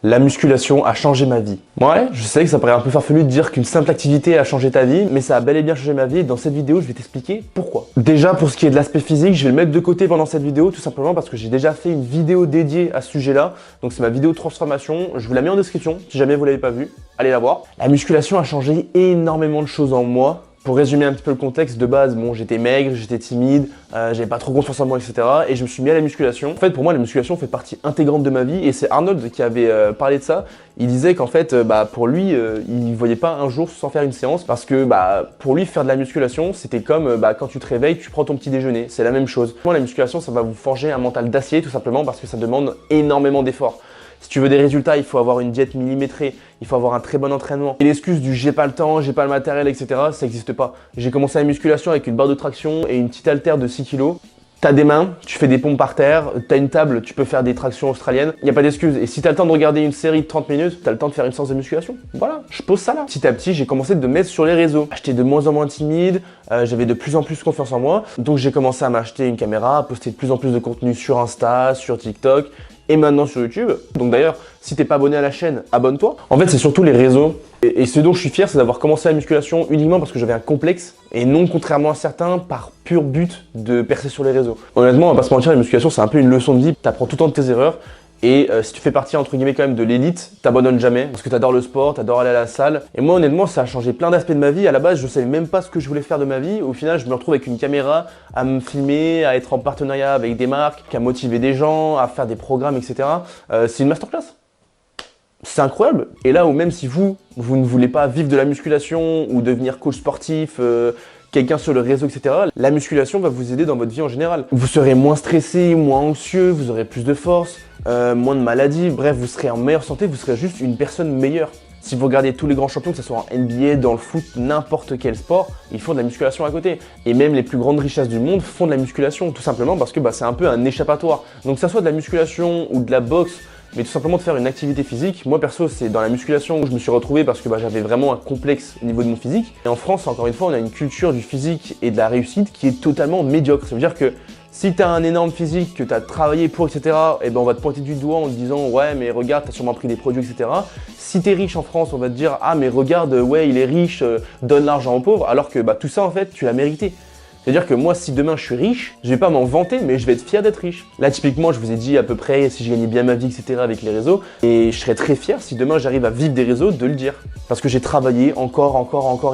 La musculation a changé ma vie. Ouais, je sais que ça paraît un peu farfelu de dire qu'une simple activité a changé ta vie, mais ça a bel et bien changé ma vie et dans cette vidéo, je vais t'expliquer pourquoi. Déjà, pour ce qui est de l'aspect physique, je vais le mettre de côté pendant cette vidéo, tout simplement parce que j'ai déjà fait une vidéo dédiée à ce sujet-là. Donc c'est ma vidéo de transformation, je vous la mets en description, si jamais vous l'avez pas vue, allez la voir. La musculation a changé énormément de choses en moi. Pour résumer un petit peu le contexte, de base, bon, j'étais maigre, j'étais timide, j'avais pas trop confiance en moi, etc. Et je me suis mis à la musculation. En fait, pour moi, la musculation fait partie intégrante de ma vie. Et c'est Arnold qui avait parlé de ça. Il disait qu'en fait, pour lui, il voyait pas un jour sans faire une séance parce que pour lui, faire de la musculation, c'était comme quand tu te réveilles, tu prends ton petit déjeuner. C'est la même chose. Moi, la musculation, ça va vous forger un mental d'acier, tout simplement parce que ça demande énormément d'efforts. Si tu veux des résultats, il faut avoir une diète millimétrée, il faut avoir un très bon entraînement. Et l'excuse du j'ai pas le temps, j'ai pas le matériel, etc., ça n'existe pas. J'ai commencé la musculation avec une barre de traction et une petite haltère de 6 kg. T'as des mains, tu fais des pompes par terre, t'as une table, tu peux faire des tractions australiennes. Il n'y a pas d'excuse. Et si t'as le temps de regarder une série de 30 minutes, t'as le temps de faire une séance de musculation. Voilà, je pose ça là. Petit à petit, j'ai commencé de me mettre sur les réseaux. J'étais de moins en moins timide, j'avais de plus en plus confiance en moi. Donc j'ai commencé à m'acheter une caméra, à poster de plus en plus de contenu sur Insta, sur TikTok et maintenant sur YouTube. Donc d'ailleurs, si t'es pas abonné à la chaîne, abonne-toi. En fait, c'est surtout les réseaux. Et ce dont je suis fier, c'est d'avoir commencé la musculation uniquement parce que j'avais un complexe et non, contrairement à certains, par pur but de percer sur les réseaux. Honnêtement, on va pas se mentir, la musculation, c'est un peu une leçon de vie. T'apprends tout le temps de tes erreurs. Et si tu fais partie entre guillemets quand même de l'élite, t'abandonnes jamais parce que t'adores le sport, t'adores aller à la salle. Et moi honnêtement ça a changé plein d'aspects de ma vie. À la base je savais même pas ce que je voulais faire de ma vie. Au final je me retrouve avec une caméra à me filmer, à être en partenariat avec des marques, à motiver des gens, à faire des programmes, etc. C'est une masterclass. C'est incroyable. Et là où même si vous ne voulez pas vivre de la musculation ou devenir coach sportif, quelqu'un sur le réseau, etc., la musculation va vous aider dans votre vie en général. Vous serez moins stressé, moins anxieux, vous aurez plus de force, moins de maladies, bref, vous serez en meilleure santé, vous serez juste une personne meilleure. Si vous regardez tous les grands champions, que ce soit en NBA, dans le foot, n'importe quel sport, ils font de la musculation à côté. Et même les plus grandes richesses du monde font de la musculation, tout simplement parce que c'est un peu un échappatoire. Donc que ça soit de la musculation ou de la boxe, mais tout simplement de faire une activité physique. Moi perso, c'est dans la musculation où je me suis retrouvé parce que j'avais vraiment un complexe au niveau de mon physique. Et en France, encore une fois, on a une culture du physique et de la réussite qui est totalement médiocre. Ça veut dire que si tu as un énorme physique, que tu as travaillé pour, etc., et on va te pointer du doigt en te disant « Ouais, mais regarde, tu as sûrement pris des produits, etc. » Si tu es riche en France, on va te dire « Ah, mais regarde, ouais, il est riche, donne l'argent aux pauvres. » Alors que tout ça, en fait, tu l'as mérité. C'est-à-dire que moi, si demain je suis riche, je vais pas m'en vanter, mais je vais être fier d'être riche. Là, typiquement, je vous ai dit à peu près si je gagnais bien ma vie, etc. avec les réseaux. Et je serais très fier si demain j'arrive à vivre des réseaux de le dire. Parce que j'ai travaillé encore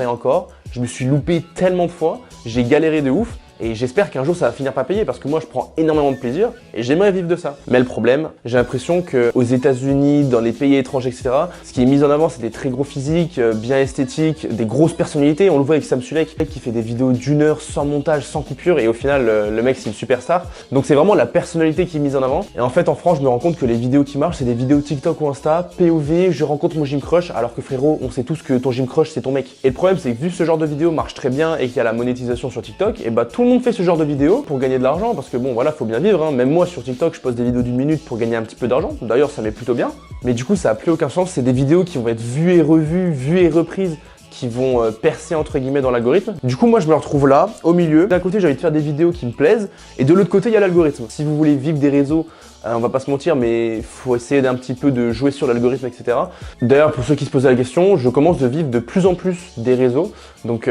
et encore. Je me suis loupé tellement de fois, j'ai galéré de ouf. Et j'espère qu'un jour ça va finir par payer parce que moi je prends énormément de plaisir et j'aimerais vivre de ça. Mais le problème, j'ai l'impression qu'aux États-Unis, dans les pays étrangers, etc., ce qui est mis en avant, c'est des très gros physiques, bien esthétiques, des grosses personnalités. On le voit avec Sam Sulek qui fait des vidéos d'1 heure sans montage, sans coupure et au final le mec c'est une superstar. Donc c'est vraiment la personnalité qui est mise en avant. Et en fait en France, je me rends compte que les vidéos qui marchent, c'est des vidéos TikTok ou Insta, POV, je rencontre mon gym crush, alors que frérot, on sait tous que ton gym crush c'est ton mec. Et le problème c'est que vu que ce genre de vidéo marche très bien et qu'il y a la monétisation sur TikTok, et tout le monde fait ce genre de vidéos pour gagner de l'argent parce que bon voilà, faut bien vivre, hein. Même moi sur TikTok je poste des vidéos d'1 minute pour gagner un petit peu d'argent, d'ailleurs ça m'est plutôt bien, mais du coup ça a plus aucun sens. C'est des vidéos qui vont être vues et revues, vues et reprises, qui vont percer entre guillemets dans l'algorithme. Du coup moi je me retrouve là, au milieu. D'un côté j'ai envie de faire des vidéos qui me plaisent et de l'autre côté il y a l'algorithme. Si vous voulez vivre des réseaux, on va pas se mentir, mais faut essayer d'un petit peu de jouer sur l'algorithme, etc. D'ailleurs, pour ceux qui se posaient la question, je commence de vivre de plus en plus des réseaux. Donc,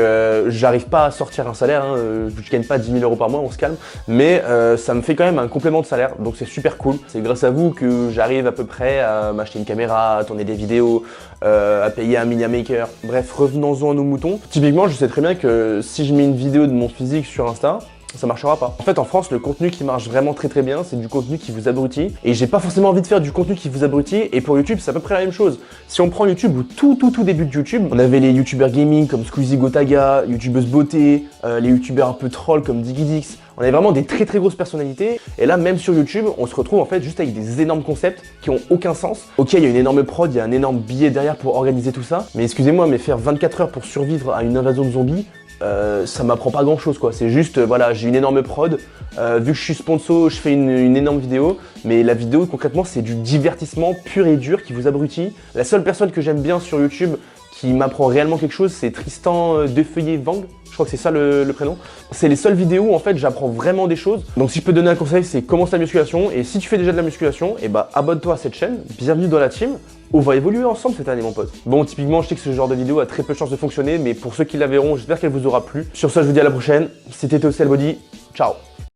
j'arrive pas à sortir un salaire, hein, je gagne pas 10 000 € par mois, on se calme. Mais ça me fait quand même un complément de salaire, donc c'est super cool. C'est grâce à vous que j'arrive à peu près à m'acheter une caméra, à tourner des vidéos, à payer un media maker. Bref, revenons-en à nos moutons. Typiquement, je sais très bien que si je mets une vidéo de mon physique sur Insta, ça marchera pas. En fait, en France, le contenu qui marche vraiment très bien, c'est du contenu qui vous abrutit. Et j'ai pas forcément envie de faire du contenu qui vous abrutit. Et pour YouTube, c'est à peu près la même chose. Si on prend YouTube, au tout début de YouTube, on avait les youtubeurs gaming comme Squeezie Gotaga, youtubeuse beauté, les youtubeurs un peu trolls comme Digidix. On avait vraiment des très grosses personnalités. Et là, même sur YouTube, on se retrouve en fait juste avec des énormes concepts qui ont aucun sens. Ok, il y a une énorme prod, il y a un énorme billet derrière pour organiser tout ça. Mais excusez-moi, mais faire 24 heures pour survivre à une invasion de zombies, ça m'apprend pas grand chose quoi, c'est juste voilà, j'ai une énorme prod, vu que je suis sponsor, je fais une énorme vidéo, mais la vidéo concrètement c'est du divertissement pur et dur qui vous abrutit. La seule personne que j'aime bien sur YouTube qui m'apprend réellement quelque chose, c'est Tristan Defeuillé Vang. Je crois que c'est ça le prénom. C'est les seules vidéos où en fait j'apprends vraiment des choses. Donc si je peux te donner un conseil, c'est commence la musculation. Et si tu fais déjà de la musculation, et bah abonne-toi à cette chaîne. Bienvenue dans la team. On va évoluer ensemble cette année mon pote. Bon, typiquement je sais que ce genre de vidéo a très peu de chances de fonctionner, mais pour ceux qui la verront, j'espère qu'elle vous aura plu. Sur ça, je vous dis à la prochaine. C'était Théo Body. Ciao.